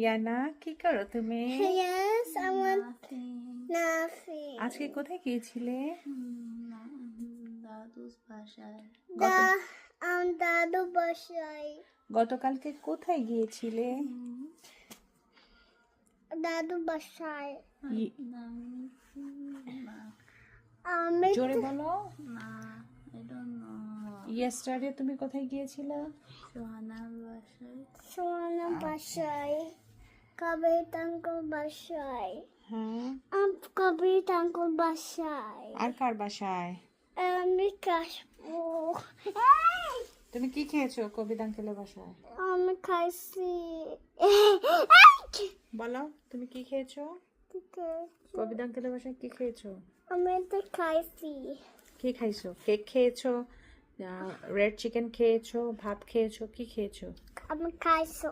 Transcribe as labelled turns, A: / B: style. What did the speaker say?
A: ইয়ানা কি করো তুমি?
B: Yes, I want nothing.
A: আজকে কোথায় গিয়েছিলে?
C: দাদুর বাসায়।
B: দাদু বাসায়।
A: গতকালকে কোথায় গিয়েছিলে?
B: দাদু বাসায়।
C: না,
A: জোরে বলো।
C: I don't know.
A: ইয়েস্টারডে তুমি কোথায় গিয়েছিলে?
C: সোহানার বাসায়।
B: সোনা বাসায়। কবির আঙ্কেল বাসায়।
A: হ্যাঁ,
B: কবির আঙ্কেল বাসায়।
A: আর কার বাসায়?
B: আমি কাশবো।
A: তুমি কি খেয়েছো কবির আঙ্কেলের বাসায়?
B: আমি খাইছি।
A: বলো তুমি কি খেয়েছো? কবির আঙ্কেলের বাসায় কি খেয়েছো?
B: আমি তো খাইছি।
A: কি খাইছো? কেক খেয়েছো, রেড চিকেন খেয়েছো, ভাত খেয়েছো, কি খেয়েছো?
B: আমি খাইছো।